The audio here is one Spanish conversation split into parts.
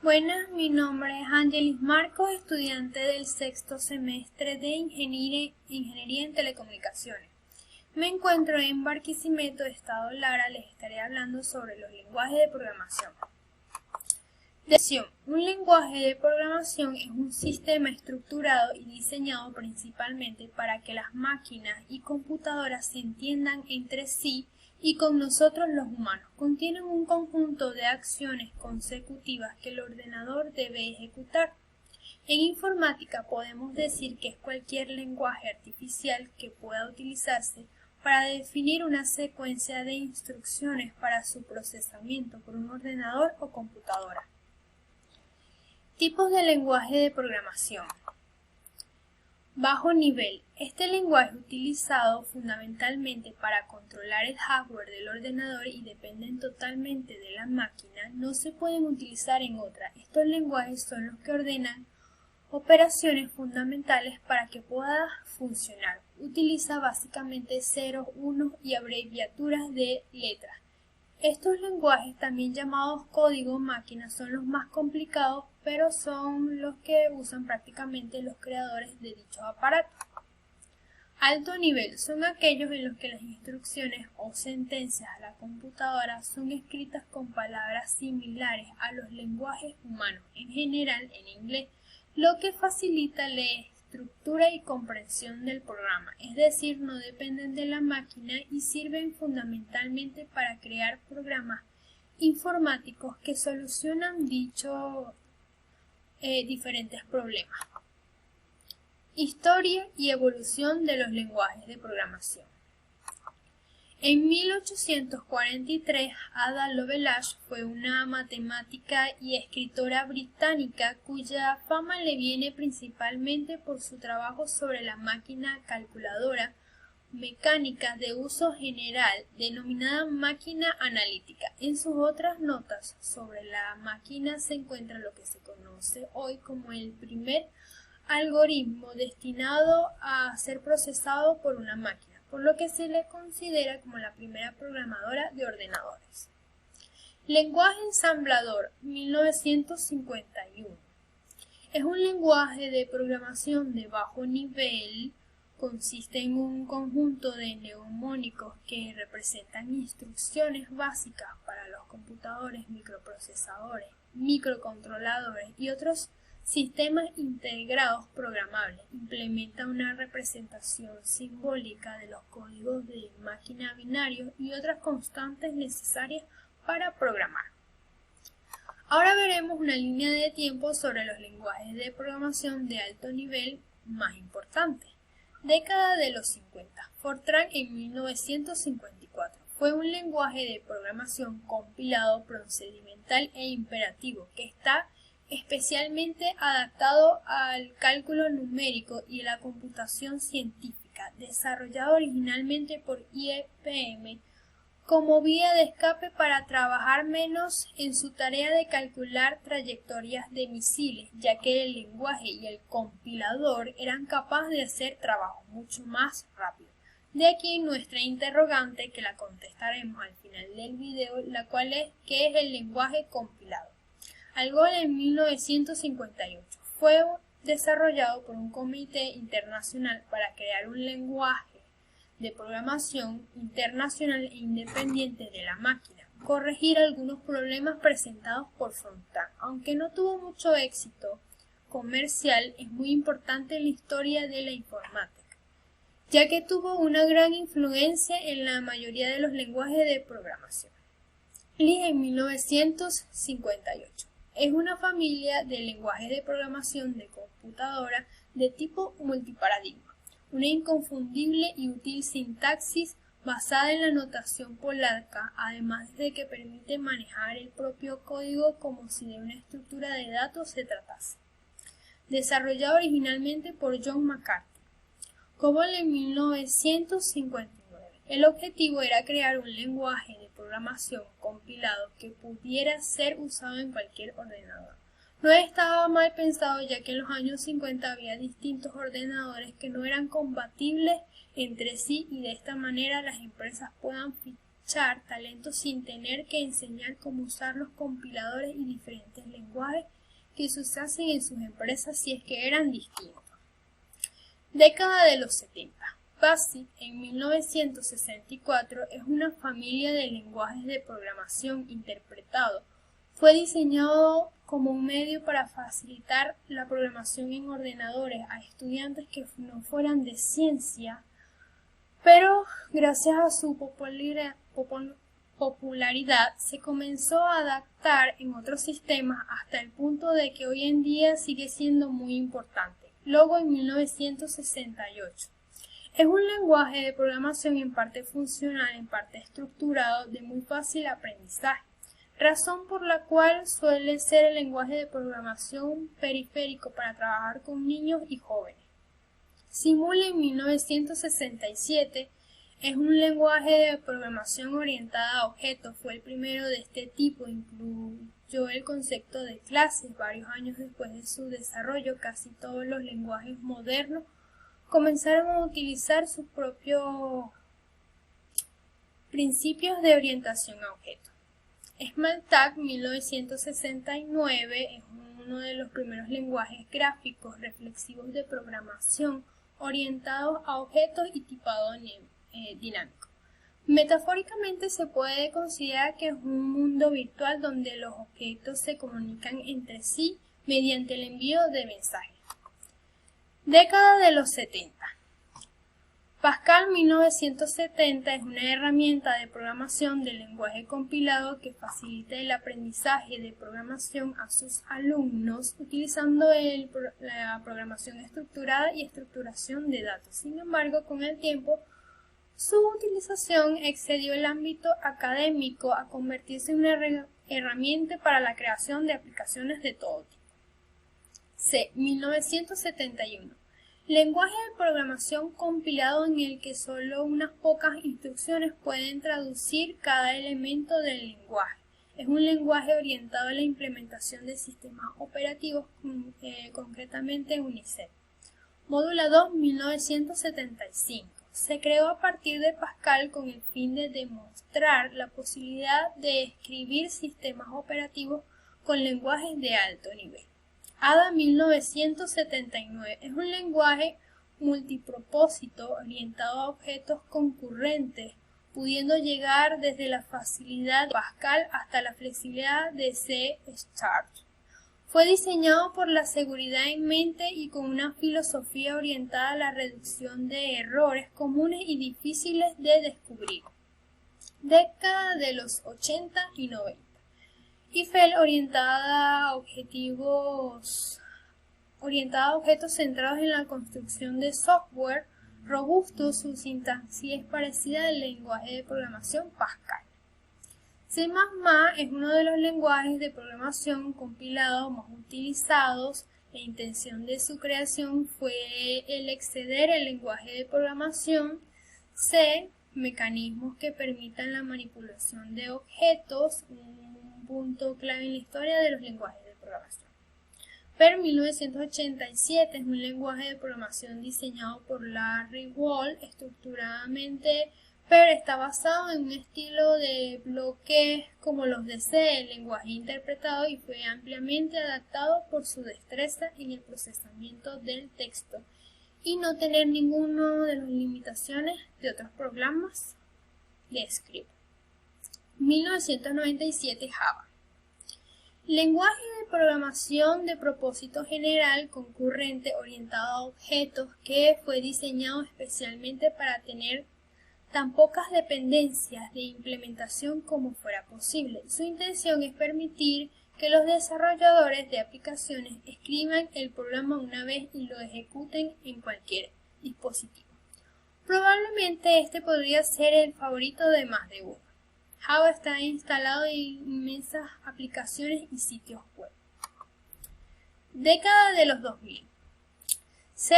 Buenas, mi nombre es Ángelis Marcos, estudiante del sexto semestre de Ingeniería en Telecomunicaciones. Me encuentro en Barquisimeto, Estado Lara. Les estaré hablando sobre los lenguajes de programación. Definición: un lenguaje de programación es un sistema estructurado y diseñado principalmente para que las máquinas y computadoras se entiendan entre sí y con nosotros los humanos. Contienen un conjunto de acciones consecutivas que el ordenador debe ejecutar. En informática podemos decir que es cualquier lenguaje artificial que pueda utilizarse para definir una secuencia de instrucciones para su procesamiento por un ordenador o computadora. Tipos de lenguaje de programación. Bajo nivel. Este lenguaje es utilizado fundamentalmente para controlar el hardware del ordenador y dependen totalmente de la máquina. No se pueden utilizar en otra. Estos lenguajes son los que ordenan operaciones fundamentales para que pueda funcionar. Utiliza básicamente ceros, unos y abreviaturas de letras. Estos lenguajes, también llamados código máquina, son los más complicados, pero son los que usan prácticamente los creadores de dichos aparatos. Alto nivel son aquellos en los que las instrucciones o sentencias a la computadora son escritas con palabras similares a los lenguajes humanos, en general en inglés, lo que facilita la estructura y comprensión del programa, es decir, no dependen de la máquina y sirven fundamentalmente para crear programas informáticos que solucionan dichos diferentes problemas. Historia y evolución de los lenguajes de programación. En 1843, Ada Lovelace fue una matemática y escritora británica cuya fama le viene principalmente por su trabajo sobre la máquina calculadora mecánica de uso general, denominada máquina analítica. En sus otras notas sobre la máquina se encuentra lo que se conoce hoy como el primer algoritmo destinado a ser procesado por una máquina, por lo que se le considera como la primera programadora de ordenadores. Lenguaje ensamblador, 1951. Es un lenguaje de programación de bajo nivel. Consiste en un conjunto de mnemónicos que representan instrucciones básicas para los computadores, microprocesadores, microcontroladores y otros sistemas integrados programables. Implementa una representación simbólica de los códigos de máquina binarios y otras constantes necesarias para programar. Ahora veremos una línea de tiempo sobre los lenguajes de programación de alto nivel más importantes. Década de los 50. Fortran en 1954. Fue un lenguaje de programación compilado, procedimental e imperativo que está especialmente adaptado al cálculo numérico y la computación científica, desarrollado originalmente por IBM como vía de escape para trabajar menos en su tarea de calcular trayectorias de misiles, ya que el lenguaje y el compilador eran capaces de hacer trabajo mucho más rápido. De aquí nuestra interrogante, que la contestaremos al final del video, la cual es ¿qué es el lenguaje compilado? Algol en 1958 fue desarrollado por un comité internacional para crear un lenguaje de programación internacional e independiente de la máquina, corregir algunos problemas presentados por Fortran. Aunque no tuvo mucho éxito comercial, es muy importante en la historia de la informática, ya que tuvo una gran influencia en la mayoría de los lenguajes de programación. Lisp en 1958. Es una familia de lenguajes de programación de computadora de tipo multiparadigma. Una inconfundible y útil sintaxis basada en la notación polaca, además de que permite manejar el propio código como si de una estructura de datos se tratase. Desarrollado originalmente por John McCarthy. COBOL en 1959. El objetivo era crear un lenguaje de programación compilado que pudiera ser usado en cualquier ordenador. No estaba mal pensado, ya que en los años 50 había distintos ordenadores que no eran compatibles entre sí y de esta manera las empresas puedan fichar talentos sin tener que enseñar cómo usar los compiladores y diferentes lenguajes. lenguajes que se usasen en sus empresas si es que eran distintos. Década de los 70. BASIC en 1964 es una familia de lenguajes de programación interpretado. Fue diseñado como un medio para facilitar la programación en ordenadores a estudiantes que no fueran de ciencia, pero gracias a su popularidad se comenzó a adaptar en otros sistemas hasta el punto de que hoy en día sigue siendo muy importante. Logo en 1968. Es un lenguaje de programación en parte funcional, en parte estructurado, de muy fácil aprendizaje, razón por la cual suele ser el lenguaje de programación periférico para trabajar con niños y jóvenes. Simula en 1967 es un lenguaje de programación orientada a objetos, fue el primero de este tipo, incluyó el concepto de clases. Varios años después de su desarrollo, casi todos los lenguajes modernos comenzaron a utilizar sus propios principios de orientación a objetos. Smalltalk 1969 es uno de los primeros lenguajes gráficos reflexivos de programación orientados a objetos y tipado dinámico. Metafóricamente se puede considerar que es un mundo virtual donde los objetos se comunican entre sí mediante el envío de mensajes. Década de los 70. Pascal 1970 es una herramienta de programación de lenguaje compilado que facilita el aprendizaje de programación a sus alumnos utilizando la programación estructurada y estructuración de datos. Sin embargo, con el tiempo, su utilización excedió el ámbito académico a convertirse en una herramienta para la creación de aplicaciones de todo tipo. C. 1971. Lenguaje de programación compilado en el que solo unas pocas instrucciones pueden traducir cada elemento del lenguaje. Es un lenguaje orientado a la implementación de sistemas operativos, concretamente UNICEF. Módula 2, 1975. Se creó a partir de Pascal con el fin de demostrar la posibilidad de escribir sistemas operativos con lenguajes de alto nivel. Ada 1979 es un lenguaje multipropósito orientado a objetos concurrentes, pudiendo llegar desde la facilidad de Pascal hasta la flexibilidad de C#. Fue diseñado por la seguridad en mente y con una filosofía orientada a la reducción de errores comunes y difíciles de descubrir. Década de los 80 y 90. Eiffel orientada a objetos centrados en la construcción de software robusto. Su sintaxis es parecida al lenguaje de programación Pascal. C++ es uno de los lenguajes de programación compilados más utilizados. La intención de su creación fue el exceder el lenguaje de programación C, mecanismos que permitan la manipulación de objetos, un punto clave en la historia de los lenguajes de programación. PER 1987 es un lenguaje de programación diseñado por Larry Wall. Estructuradamente, PER está basado en un estilo de bloques como los de C, el lenguaje interpretado, y fue ampliamente adaptado por su destreza en el procesamiento del texto y no tener ninguna de las limitaciones de otros programas de script. 1997 Java. Lenguaje de programación de propósito general concurrente orientado a objetos que fue diseñado especialmente para tener tan pocas dependencias de implementación como fuera posible. Su intención es permitir que los desarrolladores de aplicaciones escriban el programa una vez y lo ejecuten en cualquier dispositivo. Probablemente este podría ser el favorito de más de uno. Java está instalado en inmensas aplicaciones y sitios web. Década de los 2000. C#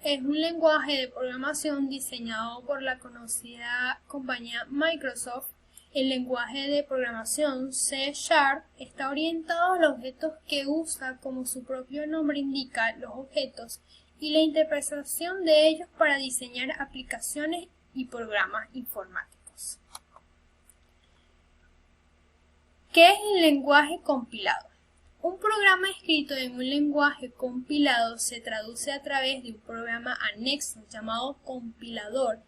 es un lenguaje de programación diseñado por la conocida compañía Microsoft. El lenguaje de programación C# está orientado a los objetos que usa, como su propio nombre indica, los objetos y la interpretación de ellos para diseñar aplicaciones y programas informáticos. ¿Qué es el lenguaje compilado? Un programa escrito en un lenguaje compilado se traduce a través de un programa anexo llamado compilador,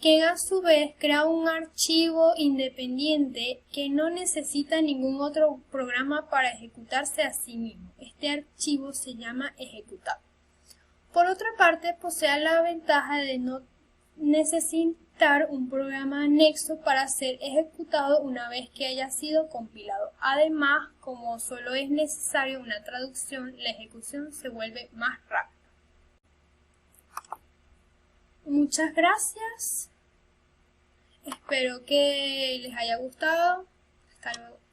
que a su vez crea un archivo independiente que no necesita ningún otro programa para ejecutarse a sí mismo. Este archivo se llama ejecutable. Por otra parte, posee la ventaja de no necesitar un programa anexo para ser ejecutado una vez que haya sido compilado. Además, como solo es necesario una traducción, la ejecución se vuelve más rápida. Muchas gracias. Espero que les haya gustado. Hasta luego.